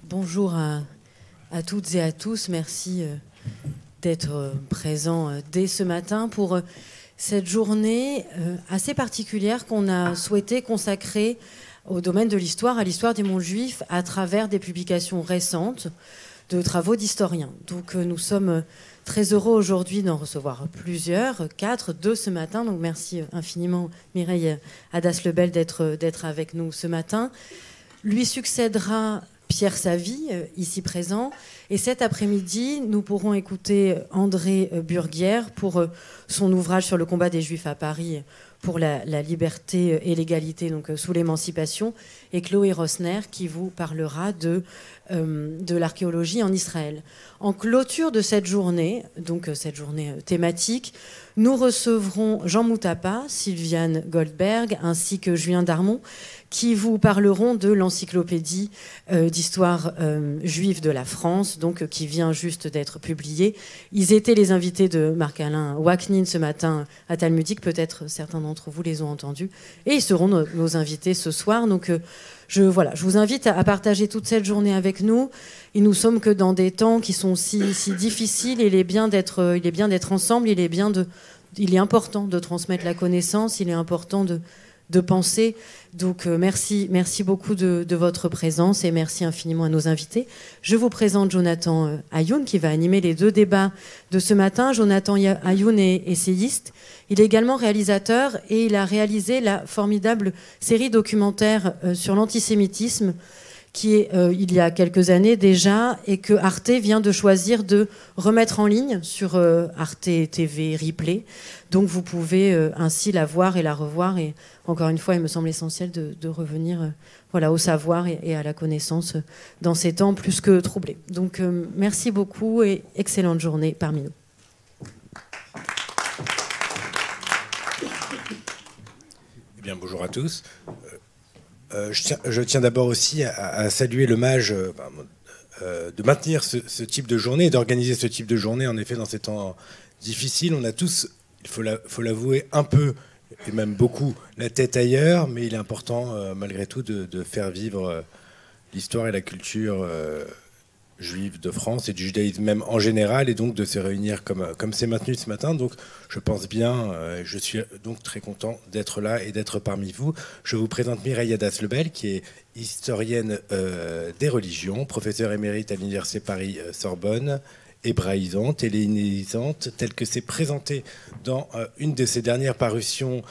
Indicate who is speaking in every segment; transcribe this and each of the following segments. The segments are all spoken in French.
Speaker 1: Bonjour à toutes et à tous. Merci d'être présents dès ce matin pour cette journée assez particulière qu'on a souhaité consacrer au domaine de l'histoire, à l'histoire des mondes juifs, à travers des publications récentes de travaux d'historiens. Donc nous sommes très heureux aujourd'hui d'en recevoir plusieurs, 4, 2 ce matin. Donc merci infiniment Mireille Hadas-Lebel d'être avec nous ce matin. Lui succédera Pierre Savy, ici présent. Et cet après-midi, nous pourrons écouter André Burguière pour son ouvrage sur le combat des Juifs à Paris pour la liberté et l'égalité, donc sous l'émancipation, et Chloé Rosner qui vous parlera de l'archéologie en Israël. En clôture de cette journée, donc cette journée thématique, nous recevrons Jean Moutapa, Sylviane Goldberg ainsi que Julien Darmon qui vous parleront de l'encyclopédie d'histoire juive de la France, donc qui vient juste d'être publiée. Ils étaient les invités de Marc-Alain Waknin ce matin à Talmudique, peut-être certains d'entre vous les ont entendus, et ils seront nos invités ce soir. Donc je vous invite à partager toute cette journée avec nous. Et nous sommes que dans des temps qui sont si difficiles. Il est bien d'être ensemble. Il est important de transmettre la connaissance. Il est important de penser. Donc merci beaucoup de votre présence et merci infiniment à nos invités. Je vous présente Jonathan Ayoun qui va animer les 2 débats de ce matin. Jonathan Ayoun est essayiste. Il est également réalisateur et il a réalisé la formidable série documentaire sur l'antisémitisme qui est il y a quelques années déjà et que Arte vient de choisir de remettre en ligne sur Arte TV Replay. Donc vous pouvez ainsi la voir et la revoir. Et encore une fois, il me semble essentiel de revenir au savoir et à la connaissance dans ces temps plus que troublés. Donc merci beaucoup et excellente journée parmi nous.
Speaker 2: Eh bien, bonjour à tous. Je tiens d'abord aussi à saluer l'hommage de maintenir ce type de journée et d'organiser ce type de journée. En effet, dans ces temps difficiles, on a tous, il faut l'avouer, un peu et même beaucoup la tête ailleurs, mais il est important malgré tout de faire vivre l'histoire et la culture juive de France et du judaïsme même en général, et donc de se réunir comme c'est maintenu ce matin. Donc je pense bien, je suis donc très content d'être là et d'être parmi vous. Je vous présente Mireille Hadas-Lebel, qui est historienne des religions, professeure émérite à l'Université Paris-Sorbonne, hébraïsante, hellénisante, telle que c'est présenté dans une de ses dernières parutions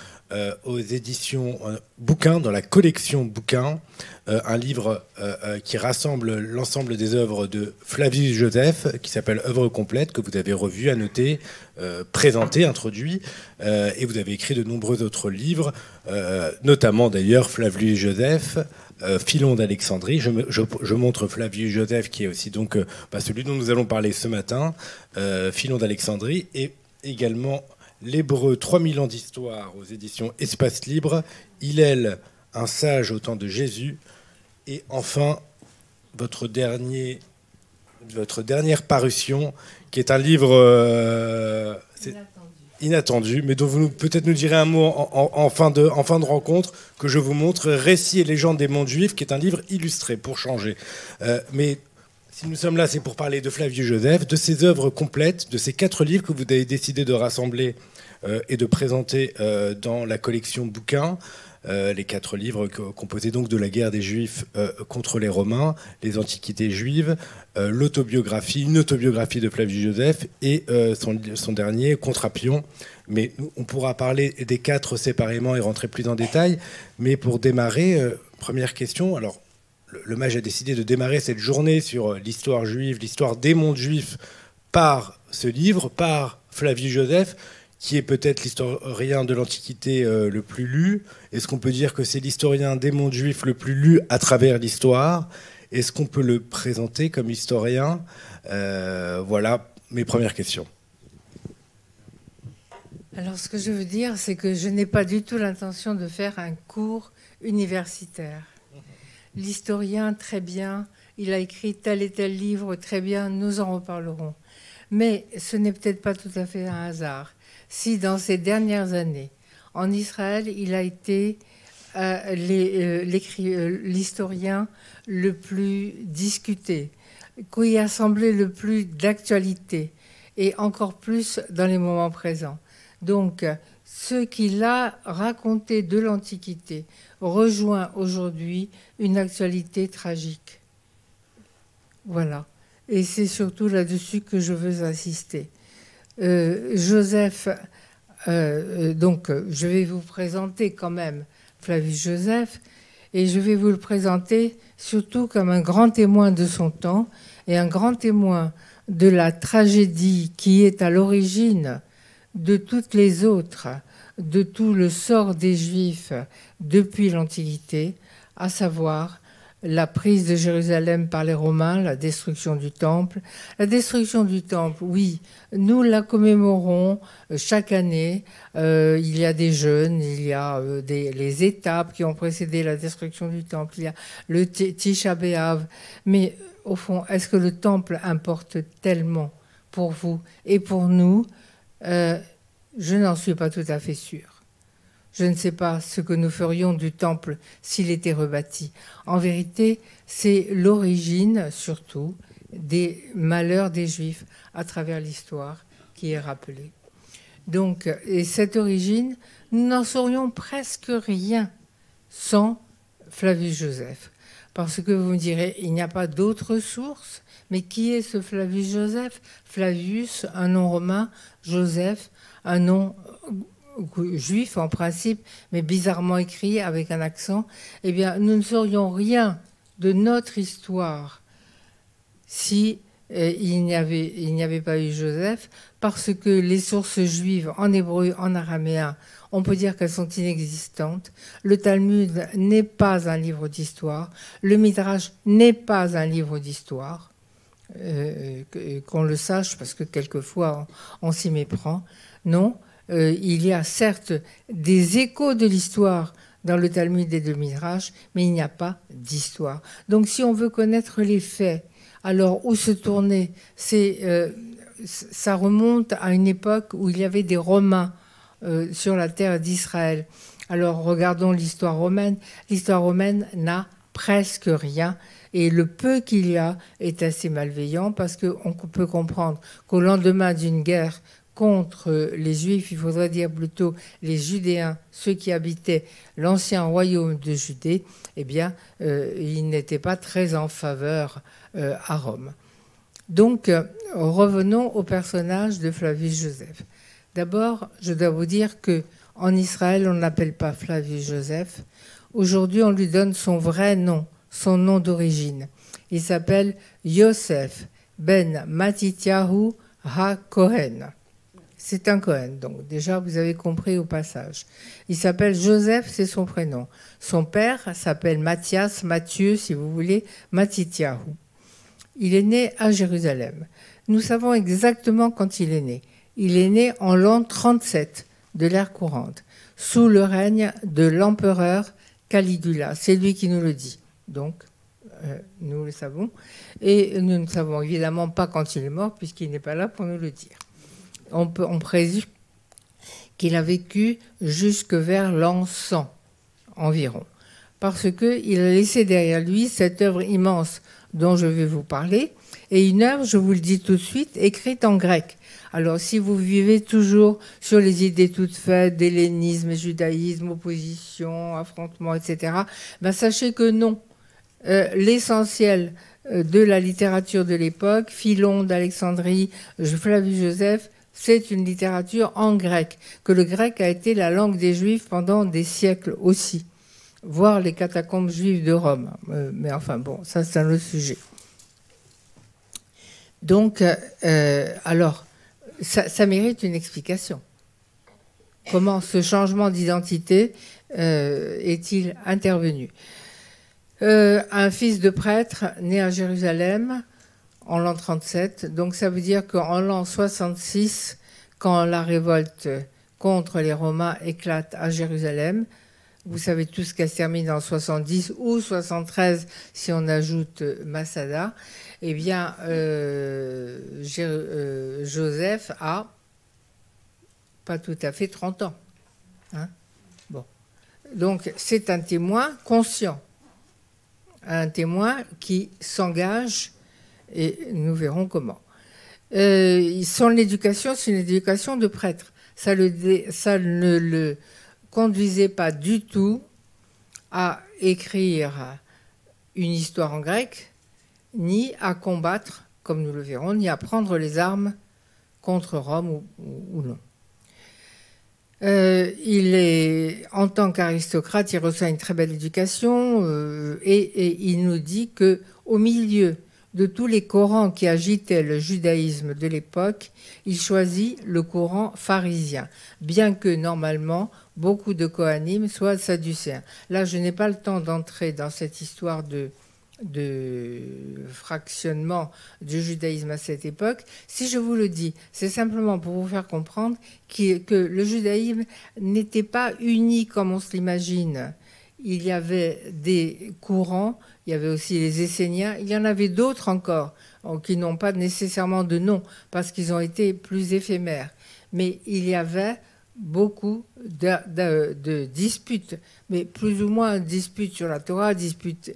Speaker 2: aux éditions Bouquin, dans la collection Bouquin, un livre qui rassemble l'ensemble des œuvres de Flavius Joseph, qui s'appelle Œuvre complète, que vous avez revu, annoté, présenté, introduit, et vous avez écrit de nombreux autres livres, notamment d'ailleurs Flavius Joseph, Philon d'Alexandrie. Je montre Flavius Joseph, qui est aussi donc celui dont nous allons parler ce matin, Philon d'Alexandrie, et également l'Hébreu 3000 ans d'histoire aux éditions Espace Libre, Hillel, un sage au temps de Jésus, et enfin votre dernière parution, qui est un livre inattendu, mais dont vous peut-être nous direz un mot en fin de rencontre, que je vous montre, Récits et légendes des mondes juifs, qui est un livre illustré, pour changer. Mais si nous sommes là, c'est pour parler de Flavius Joseph, de ses œuvres complètes, de ces 4 livres que vous avez décidé de rassembler et de présenter dans la collection Bouquin. Les 4 livres composés donc de la guerre des Juifs contre les Romains, les Antiquités juives, une autobiographie de Flavius Joseph et son dernier, Contrapion. Mais on pourra parler des 4 séparément et rentrer plus en détail. Mais pour démarrer, première question. Alors, le mage a décidé de démarrer cette journée sur l'histoire juive, l'histoire des mondes juifs, par ce livre, par Flavius Joseph, qui est peut-être l'historien de l'Antiquité le plus lu. Est-ce qu'on peut dire que c'est l'historien des mondes juifs le plus lu à travers l'histoire? Est-ce qu'on peut le présenter comme historien? Voilà mes premières questions.
Speaker 3: Alors, ce que je veux dire, c'est que je n'ai pas du tout l'intention de faire un cours universitaire. L'historien, très bien, il a écrit tel et tel livre, très bien, nous en reparlerons. Mais ce n'est peut-être pas tout à fait un hasard. Si dans ces dernières années, en Israël, il a été l'historien le plus discuté, qui a semblé le plus d'actualité, et encore plus dans les moments présents. Donc, ce qu'il a raconté de l'Antiquité rejoint aujourd'hui une actualité tragique. Voilà. Et c'est surtout là-dessus que je veux insister. Joseph, donc je vais vous présenter quand même Flavius Joseph, et je vais vous le présenter surtout comme un grand témoin de son temps et un grand témoin de la tragédie qui est à l'origine de toutes les autres, de tout le sort des Juifs depuis l'Antiquité, à savoir la prise de Jérusalem par les Romains, la destruction du Temple. La destruction du Temple, oui, nous la commémorons chaque année. Il y a des jeûnes, il y a les étapes qui ont précédé la destruction du Temple, il y a le Tisha B'Av. Mais au fond, est-ce que le Temple importe tellement pour vous et pour nous? Je n'en suis pas tout à fait sûre. Je ne sais pas ce que nous ferions du temple s'il était rebâti. En vérité, c'est l'origine, surtout, des malheurs des Juifs à travers l'histoire qui est rappelée. Donc, et cette origine, nous n'en saurions presque rien sans Flavius Joseph. Parce que vous me direz, il n'y a pas d'autre source. Mais qui est ce Flavius Joseph? Flavius, un nom romain, Joseph, un nom juif en principe, mais bizarrement écrit avec un accent. Eh bien, nous ne saurions rien de notre histoire si il n'y avait pas eu Joseph, parce que les sources juives en hébreu, en araméen, on peut dire qu'elles sont inexistantes. Le Talmud n'est pas un livre d'histoire. Le Midrash n'est pas un livre d'histoire. Qu'on le sache, parce que quelquefois on s'y méprend. Non, il y a certes des échos de l'histoire dans le Talmud et le Midrash, mais il n'y a pas d'histoire. Donc si on veut connaître les faits, alors où se tourner? Ça remonte à une époque où il y avait des Romains sur la terre d'Israël. Alors regardons l'histoire romaine. L'histoire romaine n'a presque rien. Et le peu qu'il y a est assez malveillant, parce qu'on peut comprendre qu'au lendemain d'une guerre contre les Juifs, il faudrait dire plutôt les Judéens, ceux qui habitaient l'ancien royaume de Judée, eh bien, ils n'étaient pas très en faveur à Rome. Donc, revenons au personnage de Flavius Joseph. D'abord, je dois vous dire qu'en Israël, on ne l'appelle pas Flavius Joseph. Aujourd'hui, on lui donne son vrai nom, son nom d'origine. Il s'appelle Yosef ben Matityahu ha-Kohen. C'est un Kohen, donc déjà vous avez compris au passage. Il s'appelle Joseph, c'est son prénom. Son père s'appelle Matthias, Matthieu, si vous voulez, Matityahu. Il est né à Jérusalem. Nous savons exactement quand il est né. Il est né en l'an 37 de l'ère courante, sous le règne de l'empereur Caligula. C'est lui qui nous le dit. Donc, nous le savons. Et nous ne savons évidemment pas quand il est mort, puisqu'il n'est pas là pour nous le dire. On présume qu'il a vécu jusque vers l'an 100 environ, parce qu'il a laissé derrière lui cette œuvre immense dont je vais vous parler, et une œuvre, je vous le dis tout de suite, écrite en grec. Alors, si vous vivez toujours sur les idées toutes faites, d'hellénisme et judaïsme, opposition, affrontement, etc., ben sachez que non. L'essentiel de la littérature de l'époque, Philon d'Alexandrie, Flavius Joseph, c'est une littérature en grec, que le grec a été la langue des Juifs pendant des siècles aussi, voire les catacombes juives de Rome. Mais enfin bon, ça c'est un autre sujet. Donc, alors, ça mérite une explication. Comment ce changement d'identité est-il intervenu? Un fils de prêtre né à Jérusalem en l'an 37. Donc ça veut dire qu'en l'an 66, quand la révolte contre les Romains éclate à Jérusalem, vous savez tous qu'elle se termine en 70 ou 73 si on ajoute Masada, eh bien Joseph a pas tout à fait 30 ans. Hein, bon. Donc c'est un témoin conscient, un témoin qui s'engage, et nous verrons comment. Son éducation, c'est une éducation de prêtre. Ça ne le conduisait pas du tout à écrire une histoire en grec, ni à combattre, comme nous le verrons, ni à prendre les armes contre Rome ou non. En tant qu'aristocrate, il reçoit une très belle éducation et il nous dit qu'au milieu de tous les courants qui agitaient le judaïsme de l'époque, il choisit le courant pharisien, bien que normalement beaucoup de Kohanim soient sadducéens. Là, je n'ai pas le temps d'entrer dans cette histoire de fractionnement du judaïsme à cette époque. Si je vous le dis, c'est simplement pour vous faire comprendre que le judaïsme n'était pas uni comme on se l'imagine. Il y avait des courants, il y avait aussi les Esséniens, il y en avait d'autres encore qui n'ont pas nécessairement de nom parce qu'ils ont été plus éphémères. Mais il y avait beaucoup de disputes, mais plus ou moins disputes sur la Torah, disputes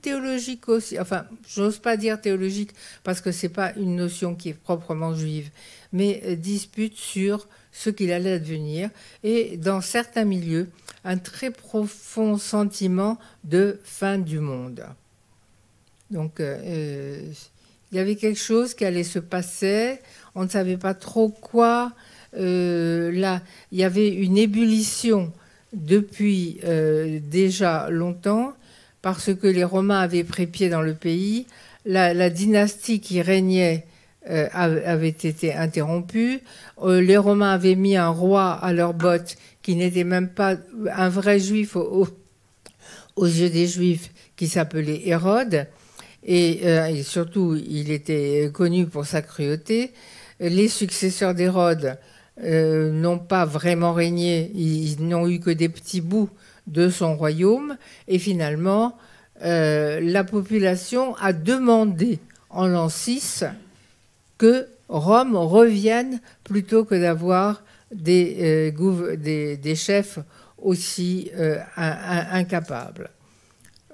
Speaker 3: théologiques aussi. Enfin, je n'ose pas dire théologique parce que ce n'est pas une notion qui est proprement juive, mais disputes sur ce qu'il allait advenir. Et dans certains milieux, un très profond sentiment de fin du monde. Donc, il y avait quelque chose qui allait se passer, on ne savait pas trop quoi. Là, il y avait une ébullition depuis déjà longtemps, parce que les Romains avaient pris pied dans le pays. La dynastie qui régnait avait été interrompue. Les Romains avaient mis un roi à leurs bottes qui n'était même pas un vrai juif aux yeux des juifs, qui s'appelait Hérode. Et surtout, il était connu pour sa cruauté. Les successeurs d'Hérode n'ont pas vraiment régné, ils n'ont eu que des petits bouts de son royaume. Et finalement, la population a demandé en l'an 6 que Rome revienne plutôt que d'avoir des chefs aussi incapables.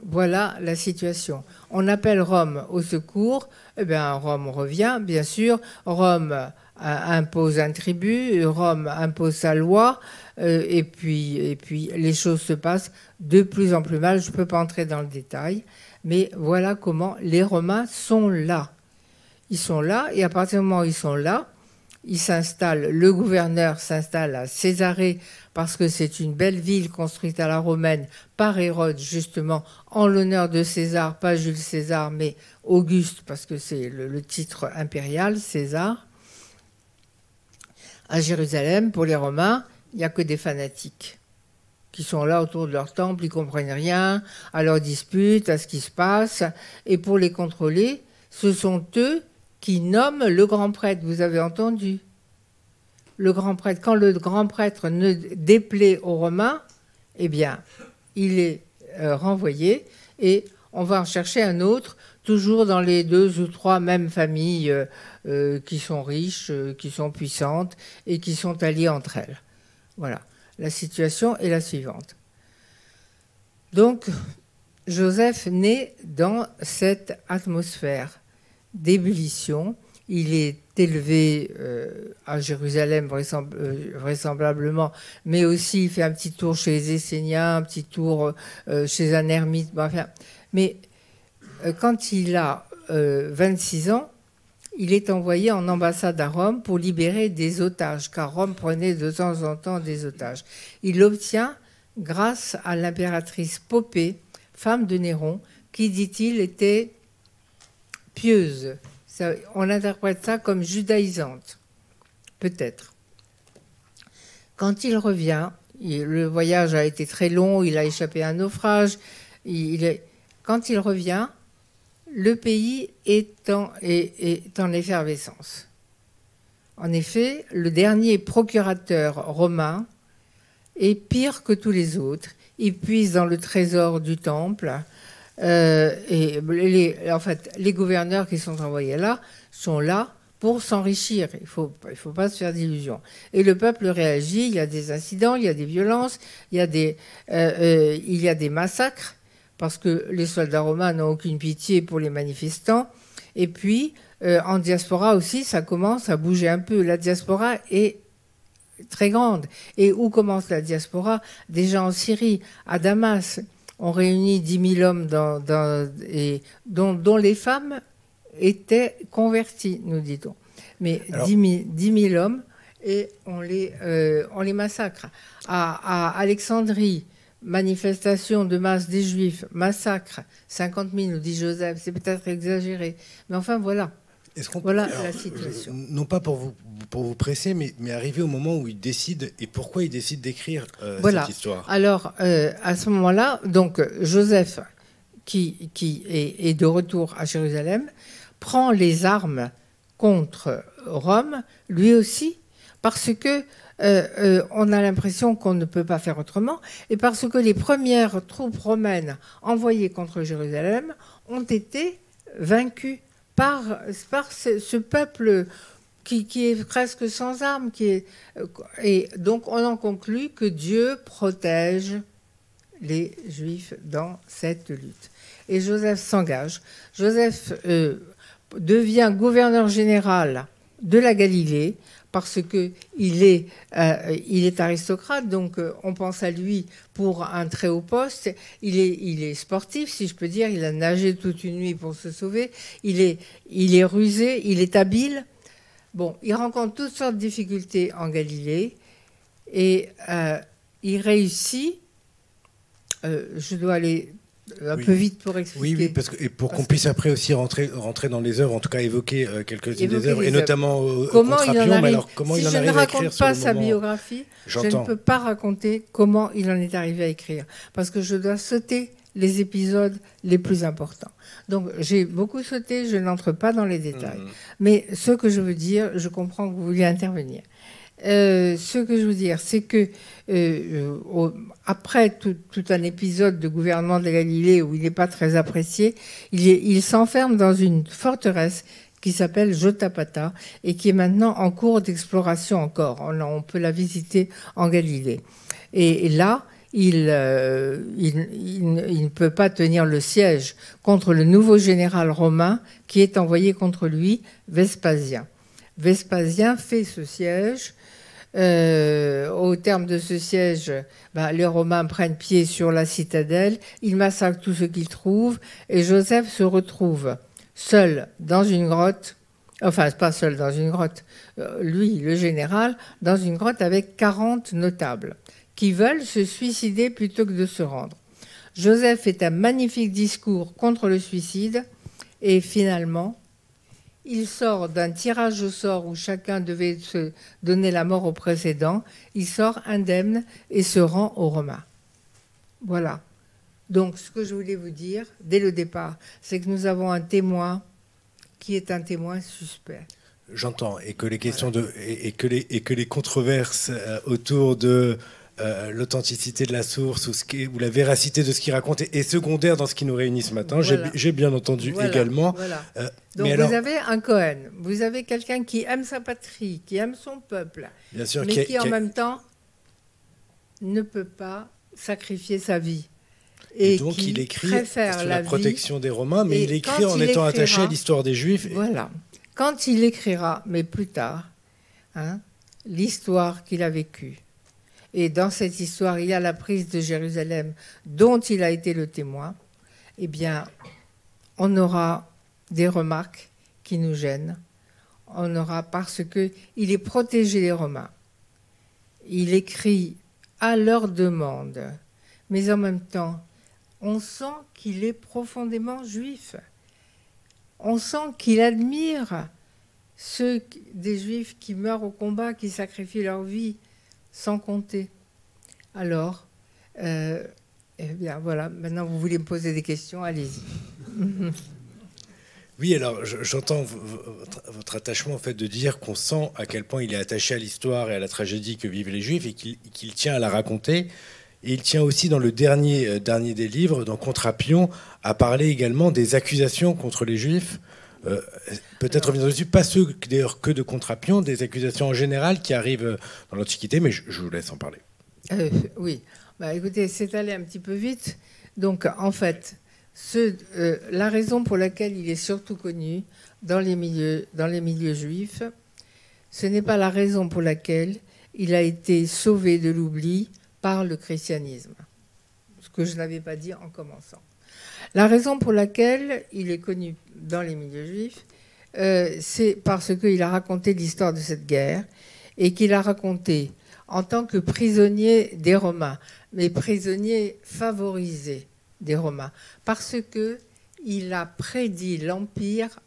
Speaker 3: Voilà la situation. On appelle Rome au secours. Eh bien, Rome revient, bien sûr. Rome impose un tribut, Rome impose sa loi, et puis les choses se passent de plus en plus mal. Je ne peux pas entrer dans le détail, mais voilà comment les Romains sont là. Ils sont là, et à partir du moment où ils sont là, ils s'installent, le gouverneur s'installe à Césarée, parce que c'est une belle ville construite à la romaine par Hérode, justement, en l'honneur de César, pas Jules César, mais Auguste, parce que c'est le titre impérial, César. À Jérusalem, pour les Romains, il n'y a que des fanatiques qui sont là autour de leur temple, ils ne comprennent rien à leurs disputes, à ce qui se passe. Et pour les contrôler, ce sont eux qui nomment le grand prêtre. Vous avez entendu ? Le grand prêtre, quand le grand prêtre ne déplaît aux Romains, eh bien, il est renvoyé et on va en chercher un autre, toujours dans les 2 ou 3 mêmes familles qui sont riches, qui sont puissantes et qui sont alliées entre elles. Voilà. La situation est la suivante. Donc, Joseph naît dans cette atmosphère d'ébullition. Il est élevé à Jérusalem vraisemblablement, mais aussi il fait un petit tour chez les Esséniens, un petit tour chez un ermite. Enfin, mais quand il a 26 ans, il est envoyé en ambassade à Rome pour libérer des otages, car Rome prenait de temps en temps des otages. Il l'obtient grâce à l'impératrice Popée, femme de Néron, qui, dit-il, était pieuse. On interprète ça comme judaïsante, peut-être. Quand il revient, le voyage a été très long, il a échappé à un naufrage. Quand il revient, le pays est en effervescence. En effet, le dernier procurateur romain est pire que tous les autres. Il puise dans le trésor du temple. En fait, les gouverneurs qui sont envoyés là sont là pour s'enrichir. Il faut pas se faire d'illusions. Et le peuple réagit, il y a des incidents, il y a des violences, il y a des massacres, parce que les soldats romains n'ont aucune pitié pour les manifestants. Et puis, en diaspora aussi, ça commence à bouger un peu. La diaspora est très grande. Et où commence la diaspora? Déjà en Syrie, à Damas, on réunit 10 000 hommes dont les femmes étaient convertis, nous dit-on. Mais alors, 10 000 hommes, et on les massacre. À Alexandrie, manifestation de masse des Juifs, massacre, 50 000, nous dit Joseph, c'est peut-être exagéré. Mais enfin, voilà. Voilà la situation.
Speaker 2: Non pas pour vous presser, mais arrivé au moment où il décide, et pourquoi il décide d'écrire cette histoire.
Speaker 3: Alors, à ce moment-là, donc Joseph, qui est de retour à Jérusalem, prend les armes contre Rome, lui aussi, parce que on a l'impression qu'on ne peut pas faire autrement, et parce que les premières troupes romaines envoyées contre Jérusalem ont été vaincues par ce peuple qui est presque sans armes. Et donc on en conclut que Dieu protège les Juifs dans cette lutte. Et Joseph s'engage. Joseph devient gouverneur général de la Galilée parce qu'il est aristocrate, donc on pense à lui pour un très haut poste. Il est sportif, si je peux dire. Il a nagé toute une nuit pour se sauver. Il est rusé, il est habile. Bon, il rencontre toutes sortes de difficultés en Galilée et il réussit. Je dois aller un peu vite pour expliquer.
Speaker 2: Oui, pour qu'on puisse après aussi rentrer dans les œuvres, en tout cas évoquer quelques-unes des œuvres, et notamment
Speaker 3: comment il en arrive.
Speaker 2: Comment
Speaker 3: si
Speaker 2: il en
Speaker 3: je
Speaker 2: arrive
Speaker 3: ne raconte pas sa
Speaker 2: moment...
Speaker 3: biographie, je ne peux pas raconter comment il en est arrivé à écrire, parce que je dois sauter les épisodes les plus importants. Donc j'ai beaucoup sauté, je n'entre pas dans les détails. Mais ce que je veux dire, je comprends que vous vouliez intervenir. Ce que je veux dire, c'est que après tout un épisode de gouvernement de la Galilée où il n'est pas très apprécié, il s'enferme dans une forteresse qui s'appelle Jotapata et qui est maintenant en cours d'exploration encore. On peut la visiter en Galilée. Et là, il ne peut pas tenir le siège contre le nouveau général romain qui est envoyé contre lui, Vespasien. Vespasien fait ce siège. Au terme de ce siège, les Romains prennent pied sur la citadelle, ils massacrent tout ce qu'ils trouvent, et Joseph se retrouve seul dans une grotte, enfin pas seul dans une grotte, lui, le général, dans une grotte avec 40 notables qui veulent se suicider plutôt que de se rendre. Joseph fait un magnifique discours contre le suicide, et finalement, il sort d'un tirage au sort où chacun devait se donner la mort au précédent. Il sort indemne et se rend aux Romains. Voilà. Donc, ce que je voulais vous dire, dès le départ, c'est que nous avons un témoin qui est un témoin suspect.
Speaker 2: J'entends. Et que les questions et que les controverses autour de l'authenticité de la source ou la véracité de ce qu'il raconte est secondaire dans ce qui nous réunit ce matin. Voilà. J'ai bien entendu également.
Speaker 3: Voilà. Donc vous avez un Cohen, vous avez quelqu'un qui aime sa patrie, qui aime son peuple,
Speaker 2: bien sûr,
Speaker 3: mais qui en même temps ne peut pas sacrifier sa vie.
Speaker 2: Et donc il écrit sur la protection des Romains, mais il écrit en étant attaché à l'histoire des Juifs.
Speaker 3: Voilà. Quand il écrira, mais plus tard, l'histoire qu'il a vécue. Et dans cette histoire, il y a la prise de Jérusalem dont il a été le témoin. Eh bien, on aura des remarques qui nous gênent. On aura parce qu'il est protégé des Romains. Il écrit à leur demande. Mais en même temps, on sent qu'il est profondément juif. On sent qu'il admire ceux des Juifs qui meurent au combat, qui sacrifient leur vie, sans compter. Alors, eh bien voilà, maintenant vous voulez me poser des questions, allez-y.
Speaker 2: Oui, alors j'entends votre attachement au fait de dire qu'on sent à quel point il est attaché à l'histoire et à la tragédie que vivent les Juifs et qu'il tient à la raconter. Et il tient aussi dans le dernier des livres, dans Contrapion, à parler également des accusations contre les Juifs Peut-être revenir dessus, pas ceux d'ailleurs que de Contrapion, des accusations en général qui arrivent dans l'Antiquité, mais je vous laisse en parler.
Speaker 3: Oui, écoutez, c'est allé un petit peu vite. Donc, en fait, la raison pour laquelle il est surtout connu dans les milieux juifs, ce n'est pas la raison pour laquelle il a été sauvé de l'oubli par le christianisme, ce que je n'avais pas dit en commençant. La raison pour laquelle il est connu dans les milieux juifs, c'est parce qu'il a raconté l'histoire de cette guerre et qu'il a raconté en tant que prisonnier des Romains, mais prisonnier favorisé des Romains, parce qu'il a prédit l'Empire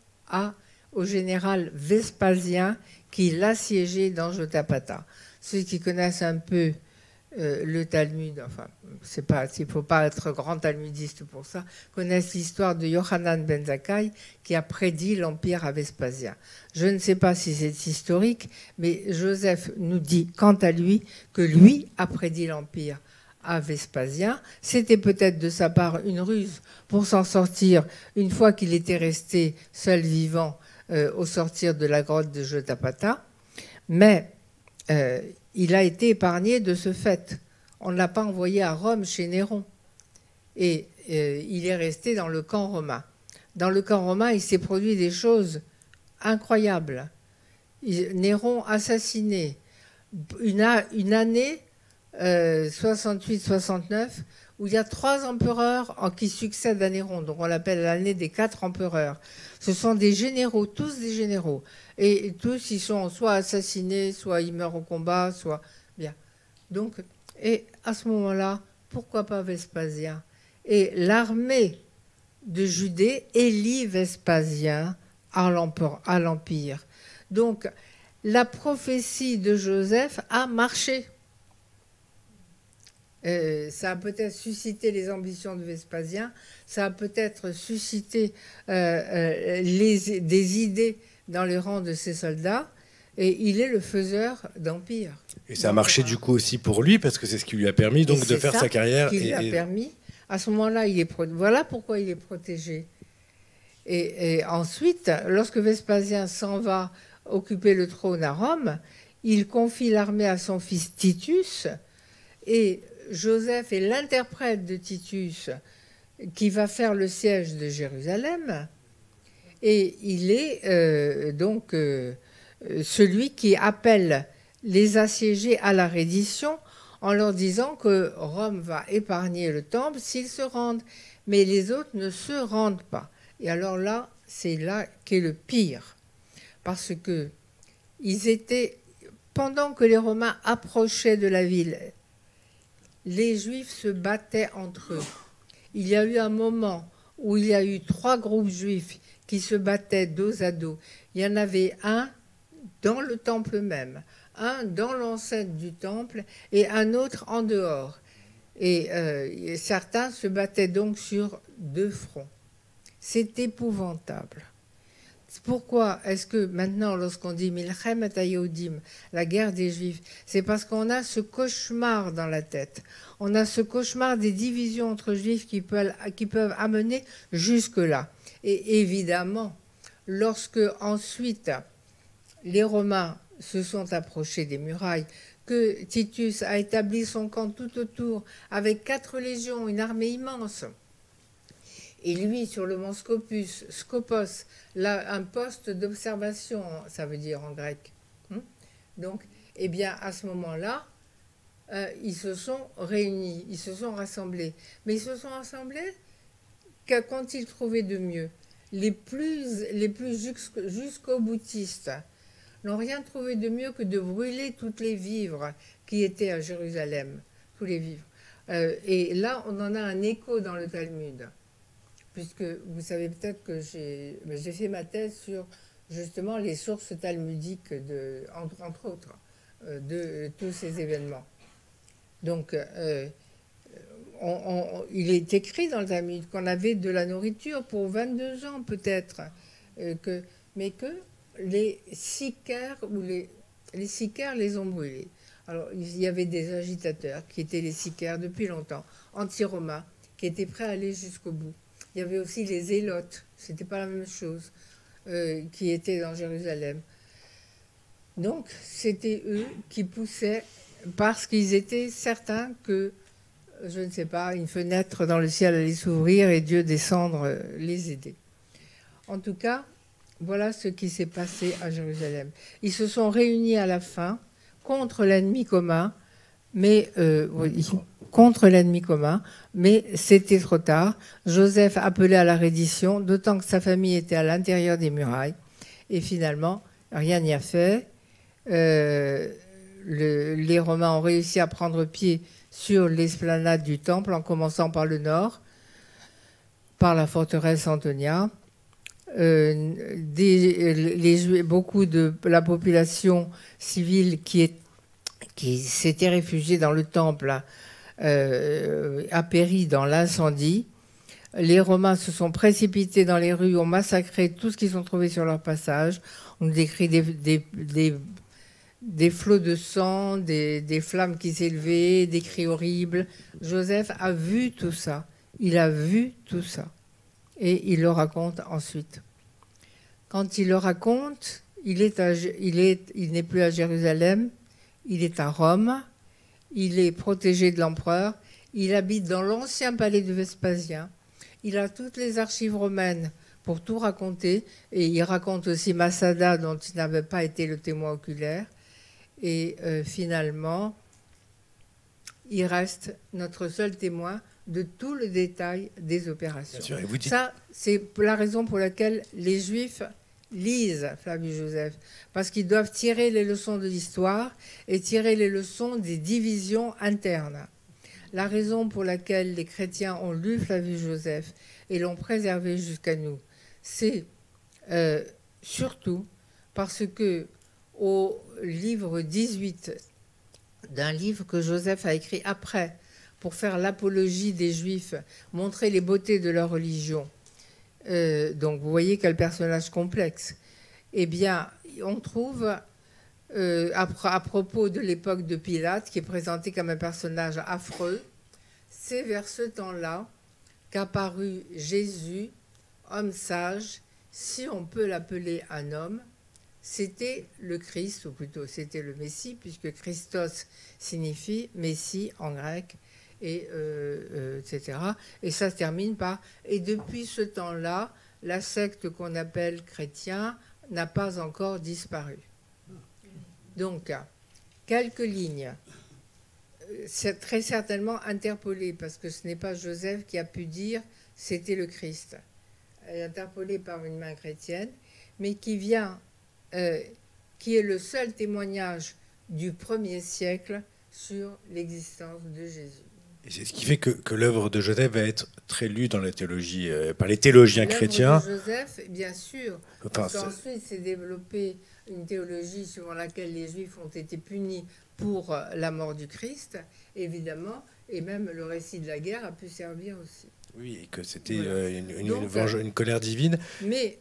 Speaker 3: au général Vespasien qui l'assiégeait dans Jotapata. Ceux qui connaissent un peu le Talmud, enfin, il ne faut pas être grand talmudiste pour ça, connaissent l'histoire de Yochanan ben Zakkai qui a prédit l'Empire à Vespasien. Je ne sais pas si c'est historique, mais Joseph nous dit, quant à lui, que lui a prédit l'Empire à Vespasien. C'était peut-être de sa part une ruse pour s'en sortir une fois qu'il était resté seul vivant au sortir de la grotte de Jotapata. Mais il a été épargné de ce fait. On ne l'a pas envoyé à Rome chez Néron. Et il est resté dans le camp romain. Dans le camp romain, il s'est produit des choses incroyables. Néron assassiné. Une année, 68-69, où il y a 3 empereurs qui succèdent à Néron. Donc on l'appelle l'année des 4 empereurs. Ce sont des généraux, tous des généraux. Et tous, ils sont soit assassinés, soit ils meurent au combat, soit... Bien. Donc, et à ce moment-là, pourquoi pas Vespasien? Et l'armée de Judée élit Vespasien à l'Empire. Donc, la prophétie de Joseph a marché. Ça a peut-être suscité les ambitions de Vespasien, ça a peut-être suscité des idées dans les rangs de ses soldats, et il est le faiseur d'empire.
Speaker 2: Et ça a marché du coup aussi pour lui, parce que c'est ce qui lui a permis donc de faire sa carrière.
Speaker 3: Qui lui a permis. À ce moment-là, voilà pourquoi il est protégé. Et ensuite, lorsque Vespasien s'en va occuper le trône à Rome, il confie l'armée à son fils Titus, et Joseph est l'interprète de Titus qui va faire le siège de Jérusalem, et il est donc celui qui appelle les assiégés à la reddition en leur disant que Rome va épargner le temple s'ils se rendent, mais les autres ne se rendent pas. Et alors là, c'est là qu'est le pire, parce que pendant que les Romains approchaient de la ville, les Juifs se battaient entre eux. Il y a eu un moment où il y a eu 3 groupes juifs qui se battaient dos à dos. Il y en avait un dans le temple même, un dans l'enceinte du temple et un autre en dehors. Et certains se battaient donc sur 2 fronts. C'est épouvantable. Pourquoi est-ce que maintenant, lorsqu'on dit Milchemet HaYehudim, la guerre des Juifs, c'est parce qu'on a ce cauchemar dans la tête. On a ce cauchemar des divisions entre Juifs qui peuvent amener jusque-là. Et évidemment, lorsque ensuite les Romains se sont approchés des murailles, que Titus a établi son camp tout autour avec 4 légions, une armée immense, et lui, sur le mont Scopos, là, un poste d'observation, ça veut dire en grec. Donc, eh bien, à ce moment-là, ils se sont réunis, ils se sont rassemblés. Mais ils se sont rassemblés qu'ont-ils trouvé de mieux? Les plus jusqu'au boutistes n'ont rien trouvé de mieux que de brûler toutes les vivres qui étaient à Jérusalem, tous les vivres. Et là, on en a un écho dans le Talmud. Puisque vous savez peut-être que j'ai fait ma thèse sur justement les sources talmudiques, entre autres, de tous ces événements. Donc, il est écrit dans le Talmud qu'on avait de la nourriture pour 22 ans peut-être, mais que les sicaires les ont brûlés. Alors, il y avait des agitateurs qui étaient les sicaires depuis longtemps, anti-romains, qui étaient prêts à aller jusqu'au bout. Il y avait aussi les zélotes, c'était pas la même chose. qui étaient dans Jérusalem. Donc, c'était eux qui poussaient parce qu'ils étaient certains que, je ne sais pas, une fenêtre dans le ciel allait s'ouvrir et Dieu descendre les aider. En tout cas, voilà ce qui s'est passé à Jérusalem. Ils se sont réunis à la fin contre l'ennemi commun, mais c'était trop tard. Joseph appelait à la reddition, d'autant que sa famille était à l'intérieur des murailles. Et finalement, rien n'y a fait. Les Romains ont réussi à prendre pied sur l'esplanade du temple, en commençant par le nord, par la forteresse Antonia. Beaucoup de la population civile qui s'était réfugiée dans le temple a péri dans l'incendie. Les Romains se sont précipités dans les rues, ont massacré tout ce qu'ils ont trouvé sur leur passage. On décrit des flots de sang, des flammes qui s'élevaient, des cris horribles. Joseph a vu tout ça. Il a vu tout ça. Et il le raconte ensuite. Quand il le raconte, il n'est plus à Jérusalem, il est à Rome, il est protégé de l'empereur, il habite dans l'ancien palais de Vespasien, il a toutes les archives romaines pour tout raconter, et il raconte aussi Massada, dont il n'avait pas été le témoin oculaire, et finalement, il reste notre seul témoin de tout le détail des opérations. Sûr, ça, c'est la raison pour laquelle les Juifs lisent Flavius Joseph, parce qu'ils doivent tirer les leçons de l'histoire et tirer les leçons des divisions internes. La raison pour laquelle les chrétiens ont lu Flavius Joseph et l'ont préservé jusqu'à nous, c'est surtout parce que au livre 18 d'un livre que Joseph a écrit après, pour faire l'apologie des Juifs, montrer les beautés de leur religion. Donc vous voyez quel personnage complexe. Eh bien, on trouve, à propos de l'époque de Pilate, qui est présenté comme un personnage affreux, c'est vers ce temps-là qu'apparut Jésus, homme sage, si on peut l'appeler un homme. C'était le Christ, ou plutôt c'était le Messie, puisque Christos signifie Messie en grec, et etc. Et ça se termine par « Et depuis ce temps-là, la secte qu'on appelle chrétien n'a pas encore disparu. » Donc, quelques lignes. C'est très certainement interpellé, parce que ce n'est pas Joseph qui a pu dire « c'était le Christ ». Interpellé par une main chrétienne, mais qui vient, qui est le seul témoignage du 1er siècle sur l'existence de Jésus.
Speaker 2: Et c'est ce qui fait que l'œuvre de Joseph va être très lue dans la théologie, par les théologiens chrétiens.
Speaker 3: L'œuvre de Joseph, bien sûr, parce qu'ensuite s'est développée une théologie suivant laquelle les Juifs ont été punis pour la mort du Christ, évidemment, et même le récit de la guerre a pu servir aussi.
Speaker 2: Oui, et que c'était une colère divine. Mais,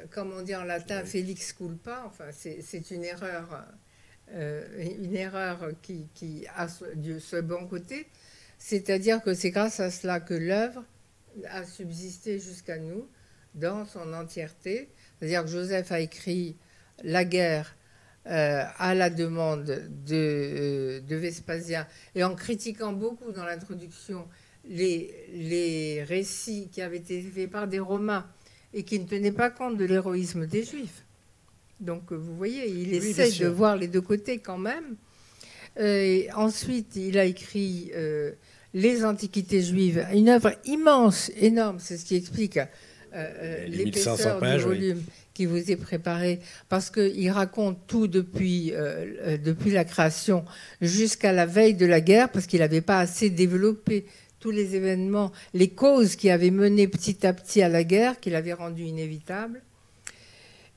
Speaker 3: comme on dit en latin, Felix culpa, enfin, c'est une erreur qui a ce bon côté. C'est-à-dire que c'est grâce à cela que l'œuvre a subsisté jusqu'à nous dans son entièreté. C'est-à-dire que Joseph a écrit la guerre à la demande de Vespasien, et en critiquant beaucoup dans l'introduction les récits qui avaient été faits par des Romains et qui ne tenaient pas compte de l'héroïsme des Juifs. Donc vous voyez, il essaie de voir les deux côtés quand même. Et ensuite, il a écrit les Antiquités juives, une œuvre immense, énorme, c'est ce qui explique l'épaisseur du volume qui vous est préparé, parce qu'il raconte tout depuis la création jusqu'à la veille de la guerre, parce qu'il n'avait pas assez développé tous les événements, les causes qui avaient mené petit à petit à la guerre, qu'il avait rendu inévitable.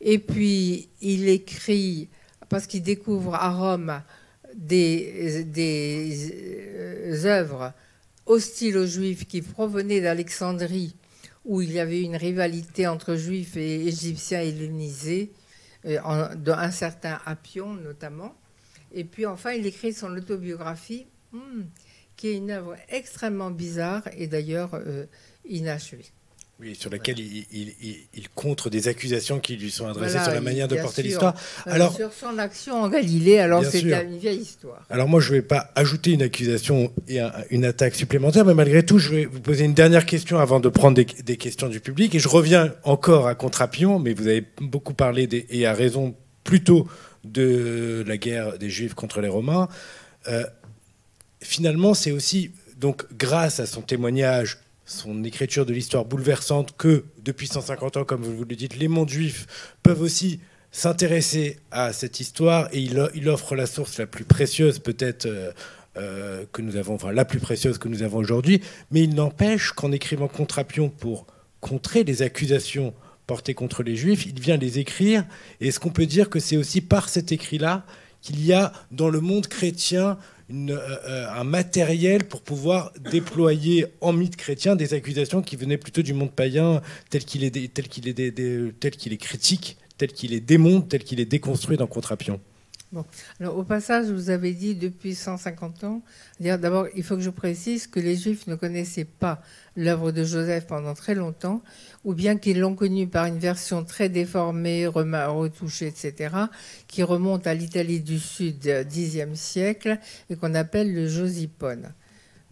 Speaker 3: Et puis, il écrit, parce qu'il découvre à Rome des œuvres hostiles aux Juifs qui provenaient d'Alexandrie, où il y avait une rivalité entre Juifs et Égyptiens hellénisés, d'un certain Appion notamment. Et puis enfin, il écrit son autobiographie, qui est une œuvre extrêmement bizarre et d'ailleurs inachevée.
Speaker 2: Oui, sur laquelle il contre des accusations qui lui sont adressées
Speaker 3: Voilà,
Speaker 2: sur la manière de
Speaker 3: bien
Speaker 2: porter
Speaker 3: sûr.
Speaker 2: l'histoire. Alors,
Speaker 3: Sur son action en Galilée, alors
Speaker 2: Bien
Speaker 3: c'est
Speaker 2: sûr.
Speaker 3: une vieille histoire.
Speaker 2: alors moi, je ne vais pas ajouter une accusation et une attaque supplémentaire, mais malgré tout, je vais vous poser une dernière question avant de prendre des questions du public. Et je reviens encore à Contrapion, mais vous avez beaucoup parlé, et à raison, plutôt de la guerre des Juifs contre les Romains. Finalement, c'est aussi donc grâce à son témoignage, son écriture de l'histoire bouleversante, que depuis 150 ans, comme vous le dites, les mondes juifs peuvent aussi s'intéresser à cette histoire, et il offre la source la plus précieuse peut-être que nous avons, enfin la plus précieuse que nous avons aujourd'hui. Mais il n'empêche qu'en écrivant Contrapion pour contrer les accusations portées contre les Juifs, il vient les écrire. Et est-ce qu'on peut dire que c'est aussi par cet écrit-là qu'il y a dans le monde chrétien un matériel pour pouvoir déployer en mythe chrétien des accusations qui venaient plutôt du monde païen, tel qu'il est critique, tel qu'il est démonte, tel qu'il est déconstruit dans Contrapion?
Speaker 3: Bon. Alors, au passage, vous avez dit depuis 150 ans. D'abord, il faut que je précise que les Juifs ne connaissaient pas l'œuvre de Joseph pendant très longtemps, ou bien qu'ils l'ont connue par une version très déformée, retouchée, etc., qui remonte à l'Italie du Sud, Xe siècle, et qu'on appelle le Josipone.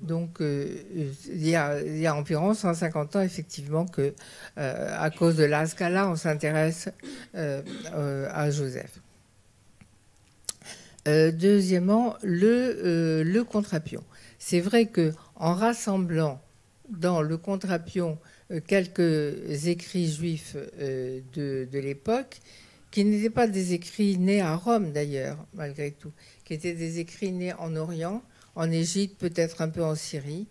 Speaker 3: Donc, il y a environ 150 ans, effectivement, que, à cause de la Scala, on s'intéresse à Joseph. Deuxièmement, le Contrapion. C'est vrai qu'en rassemblant dans le Contrapion quelques écrits juifs de l'époque, qui n'étaient pas des écrits nés à Rome d'ailleurs, malgré tout, qui étaient des écrits nés en Orient, en Égypte, peut-être un peu en Syrie,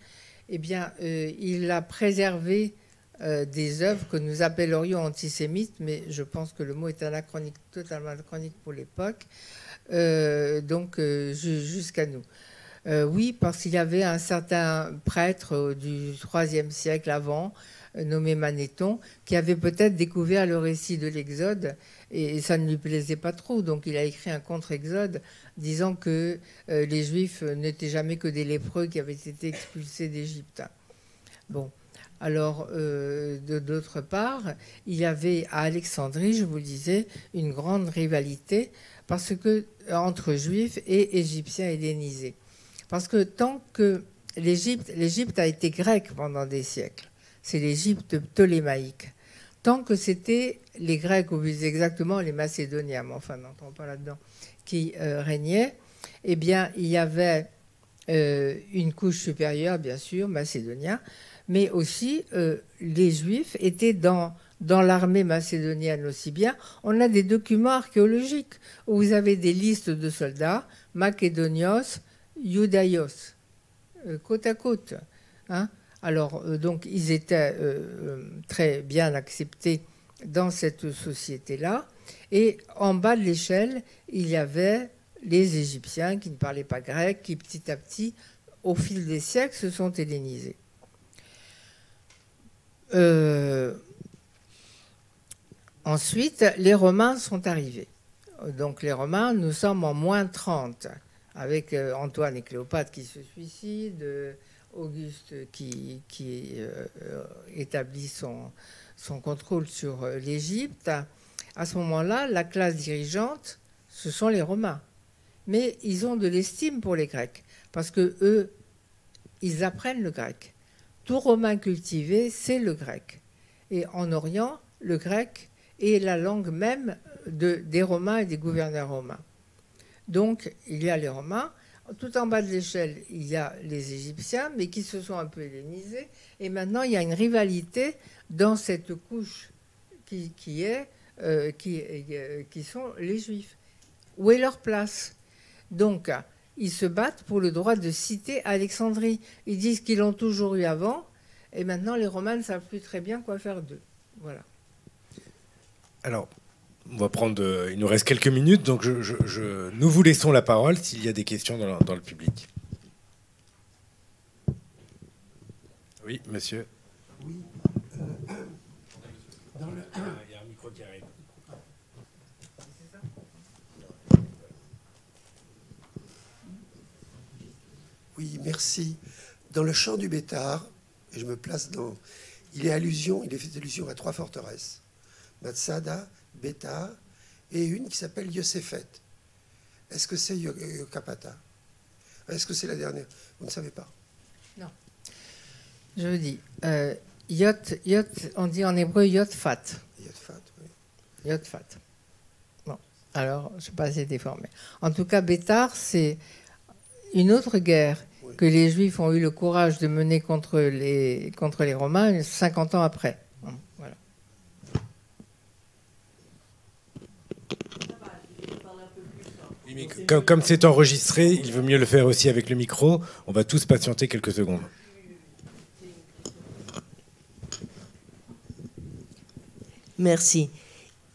Speaker 3: eh bien, il a préservé des œuvres que nous appellerions antisémites, mais je pense que le mot est anachronique, totalement anachronique pour l'époque, jusqu'à nous. Oui, parce qu'il y avait un certain prêtre du IIIe siècle avant, nommé Manéthon, qui avait peut-être découvert le récit de l'Exode, et ça ne lui plaisait pas trop. Donc il a écrit un contre-Exode disant que les Juifs n'étaient jamais que des lépreux qui avaient été expulsés d'Égypte. Bon. Alors, d'autre part, il y avait à Alexandrie, je vous le disais, une grande rivalité entre Juifs et Égyptiens hellénisés. Parce que tant que l'Égypte a été grecque pendant des siècles, c'est l'Égypte ptolémaïque. Tant que c'était les Grecs, ou plus exactement les Macédoniens, mais enfin, n'entrons pas là-dedans, qui régnaient, eh bien, il y avait une couche supérieure, bien sûr, macédonien, mais aussi les Juifs étaient dans l'armée macédonienne aussi bien. On a des documents archéologiques où vous avez des listes de soldats, Macédonios, Iudaios, côte à côte. Hein. Alors, donc, ils étaient très bien acceptés dans cette société-là. Et en bas de l'échelle, il y avait les Égyptiens qui ne parlaient pas grec, qui petit à petit, au fil des siècles, se sont hellénisés. Ensuite, les Romains sont arrivés. Donc les Romains, nous sommes en moins 30, avec Antoine et Cléopâtre qui se suicident, Auguste qui établit son contrôle sur l'Égypte. À ce moment-là, la classe dirigeante, ce sont les Romains. Mais ils ont de l'estime pour les Grecs, parce que eux, ils apprennent le grec. Tout Romain cultivé, c'est le grec. Et en Orient, le grec est la langue même des Romains et des gouverneurs romains. Donc, il y a les Romains. Tout en bas de l'échelle, il y a les Égyptiens, mais qui se sont un peu hellénisés. Et maintenant, il y a une rivalité dans cette couche qui sont les Juifs. Où est leur place? Donc, ils se battent pour le droit de citer Alexandrie. Ils disent qu'ils l'ont toujours eu avant, et maintenant les Romains ne savent plus très bien quoi faire d'eux. Voilà.
Speaker 2: Alors, on va prendre. Il nous reste quelques minutes, donc nous vous laissons la parole s'il y a des questions dans le public. Oui, monsieur.
Speaker 4: Oui. Il y a un micro qui arrive. Oui, merci. Dans le champ du Bétard, je me place dans
Speaker 5: il fait allusion à 3 forteresses. Matsada, Bétar et une qui s'appelle Yosefet. Est-ce que c'est Yokapata? Est-ce que c'est la dernière? Vous ne savez pas?
Speaker 3: Non. Je vous dis, Yot, on dit en hébreu Yotfat.
Speaker 5: Yotfat, oui.
Speaker 3: Yotfat. Bon, alors, je ne sais pas si c'est déformé. En tout cas, Bétar, c'est une autre guerre que les Juifs ont eu le courage de mener contre les Romains 50 ans après. Voilà.
Speaker 2: Comme c'est enregistré, il vaut mieux le faire aussi avec le micro. On va tous patienter quelques secondes.
Speaker 6: Merci.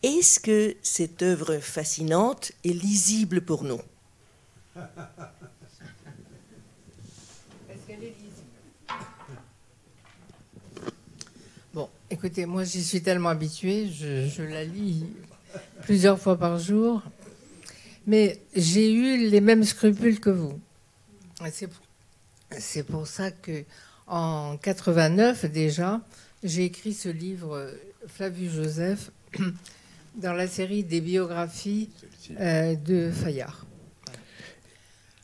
Speaker 6: Est-ce que cette œuvre fascinante est lisible pour nous?
Speaker 3: Est-ce qu'elle est lisible? Bon, écoutez, moi j'y suis tellement habituée, je la lis plusieurs fois par jour. Mais j'ai eu les mêmes scrupules que vous. C'est pour ça que en 89 déjà, j'ai écrit ce livre Flavius Joseph dans la série des biographies de Fayard.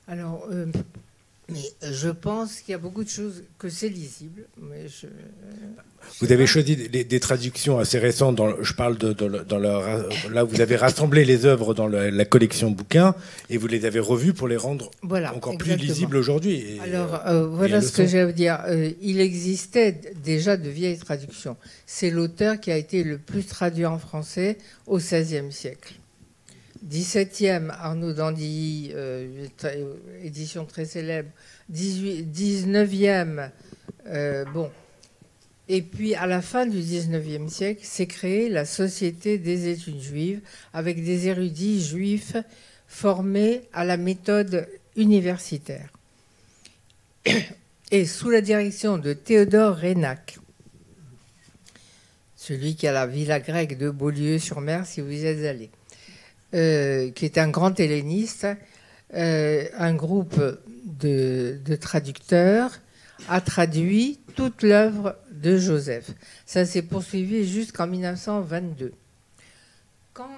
Speaker 3: Alors, mais je pense qu'il y a beaucoup de choses que c'est lisible. Mais
Speaker 2: vous avez choisi des traductions assez récentes. Je parle là, vous avez rassemblé les œuvres dans la collection bouquins et vous les avez revues pour les rendre encore plus lisibles aujourd'hui.
Speaker 3: Alors, voilà ce que j'ai à vous dire. Il existait déjà de vieilles traductions. C'est l'auteur qui a été le plus traduit en français au XVIe siècle. 17e, Arnaud d'Andilly, édition très célèbre. 19e, bon. Et puis, à la fin du 19e siècle, s'est créée la Société des études juives, avec des érudits juifs formés à la méthode universitaire. Et sous la direction de Théodore Reynac, celui qui a la villa grecque de Beaulieu-sur-Mer, si vous y êtes allé, qui est un grand helléniste, un groupe de traducteurs a traduit toute l'œuvre de Joseph. Ça s'est poursuivi jusqu'en 1922. Quand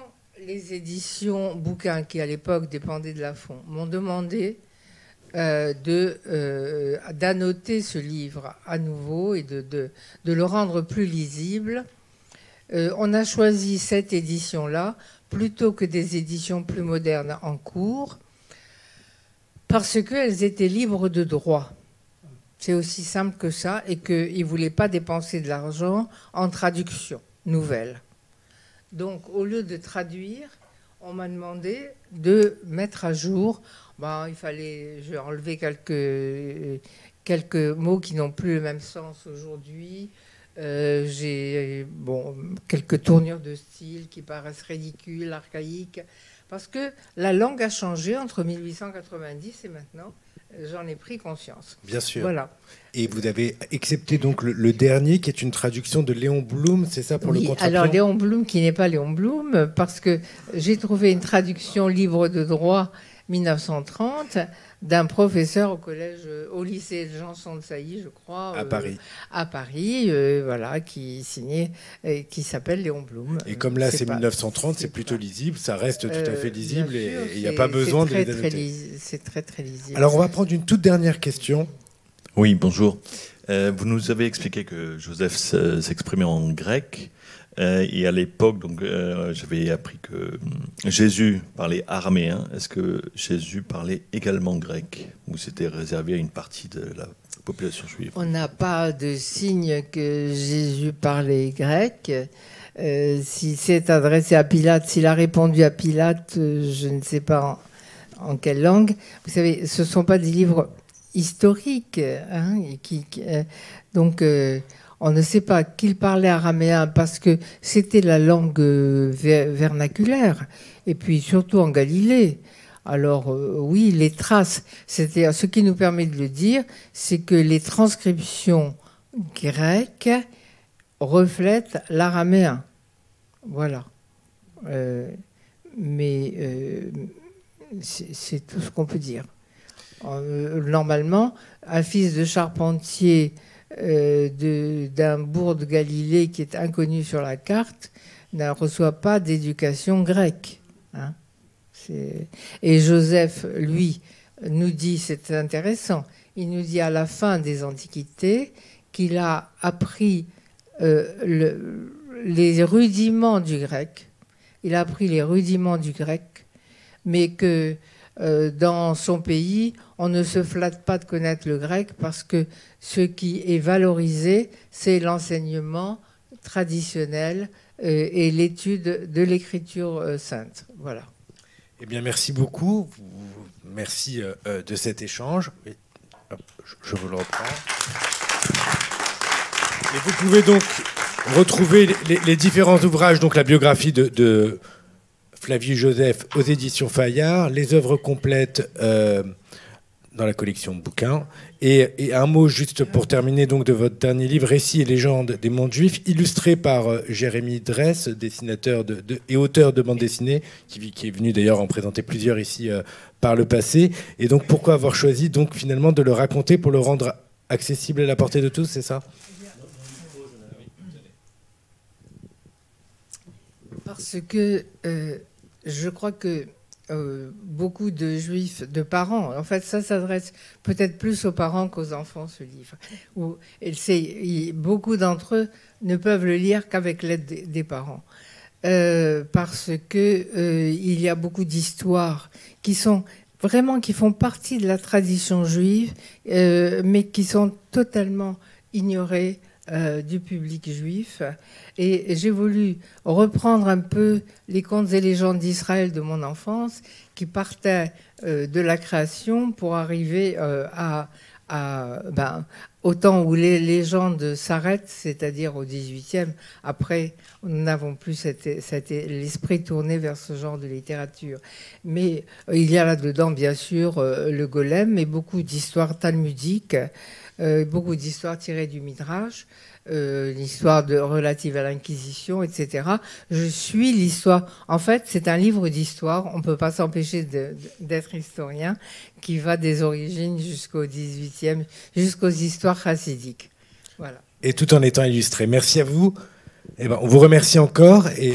Speaker 3: les éditions bouquins, qui à l'époque dépendaient de la Fond, m'ont demandé d'annoter ce livre à nouveau et de le rendre plus lisible, on a choisi cette édition-là plutôt que des éditions plus modernes en cours, parce qu'elles étaient libres de droit. C'est aussi simple que ça, et qu'ils ne voulaient pas dépenser de l'argent en traduction nouvelle. Donc, au lieu de traduire, on m'a demandé de mettre à jour. J'ai enlevé quelques mots qui n'ont plus le même sens aujourd'hui. J'ai quelques tournures de style qui paraissent ridicules, archaïques, parce que la langue a changé entre 1890 et maintenant. J'en ai pris conscience.
Speaker 2: Bien sûr.
Speaker 3: Voilà.
Speaker 2: Et vous avez accepté donc le dernier, qui est une traduction de Léon Blum, c'est ça, pour le contrapunto?
Speaker 3: Alors Léon Blum, qui n'est pas Léon Blum, parce que j'ai trouvé une traduction libre de droit 1930 d'un professeur au lycée Janson de Sailly, je crois, à Paris, voilà, qui signait, qui s'appelle Léon Blum.
Speaker 2: Et comme là c'est 1930, c'est plutôt lisible, ça reste tout à fait lisible, et il n'y a pas besoin de les annoter.
Speaker 3: C'est très très lisible.
Speaker 2: Alors on va prendre une toute dernière question.
Speaker 7: Oui, bonjour. Vous nous avez expliqué que Joseph s'exprimait en grec. Et à l'époque, donc, j'avais appris que Jésus parlait araméen. Est-ce que Jésus parlait également grec, ou c'était réservé à une partie de la population juive?
Speaker 3: On n'a pas de signe que Jésus parlait grec. S'il s'est adressé à Pilate, s'il a répondu à Pilate, je ne sais pas en quelle langue. Vous savez, ce ne sont pas des livres historiques. Hein, donc... on ne sait pas qu'il parlait araméen parce que c'était la langue vernaculaire, et puis surtout en Galilée. Alors oui, les traces, c'était ce qui nous permet de le dire, c'est que les transcriptions grecques reflètent l'araméen. Voilà. Mais c'est tout ce qu'on peut dire. Normalement, un fils de charpentier d'un bourg de Galilée qui est inconnu sur la carte ne reçoit pas d'éducation grecque. Hein. Et Joseph, lui, nous dit, c'est intéressant, il nous dit à la fin des Antiquités qu'il a appris les rudiments du grec. Il a appris les rudiments du grec, mais que dans son pays, on ne se flatte pas de connaître le grec parce que ce qui est valorisé, c'est l'enseignement traditionnel et l'étude de l'écriture sainte. Voilà.
Speaker 2: Eh bien, merci beaucoup. Merci de cet échange. Je vous le reprends. Et vous pouvez donc retrouver les différents ouvrages, donc la biographie de Flavius Joseph aux éditions Fayard, les œuvres complètes dans la collection de bouquins. Et un mot juste pour terminer donc de votre dernier livre, Récits et légendes des mondes juifs, illustré par Jérémy Dress, dessinateur et auteur de bande dessinée, qui est venu d'ailleurs en présenter plusieurs ici par le passé. Et donc pourquoi avoir choisi donc finalement de le raconter pour le rendre accessible à la portée de tous, c'est ça ?
Speaker 3: Parce que je crois que beaucoup de juifs, de parents, en fait ça s'adresse peut-être plus aux parents qu'aux enfants, ce livre. Beaucoup d'entre eux ne peuvent le lire qu'avec l'aide des parents. Parce que il y a beaucoup d'histoires qui font partie de la tradition juive, mais qui sont totalement ignorées du public juif. Et j'ai voulu reprendre un peu les contes et légendes d'Israël de mon enfance, qui partaient de la création pour arriver au temps où les légendes s'arrêtent, c'est-à-dire au XVIIIe. Après, nous n'avons plus l'esprit tourné vers ce genre de littérature. Mais il y a là-dedans, bien sûr, le golem, mais beaucoup d'histoires talmudiques, beaucoup d'histoires tirées du Midrash, l'histoire relative à l'Inquisition, etc. Je suis l'histoire. En fait, c'est un livre d'histoire. On ne peut pas s'empêcher d'être historien, qui va des origines jusqu'au XVIIIe, jusqu'aux histoires chassidiques. Voilà.
Speaker 2: Et tout en étant illustré. Merci à vous. Eh ben, on vous remercie encore et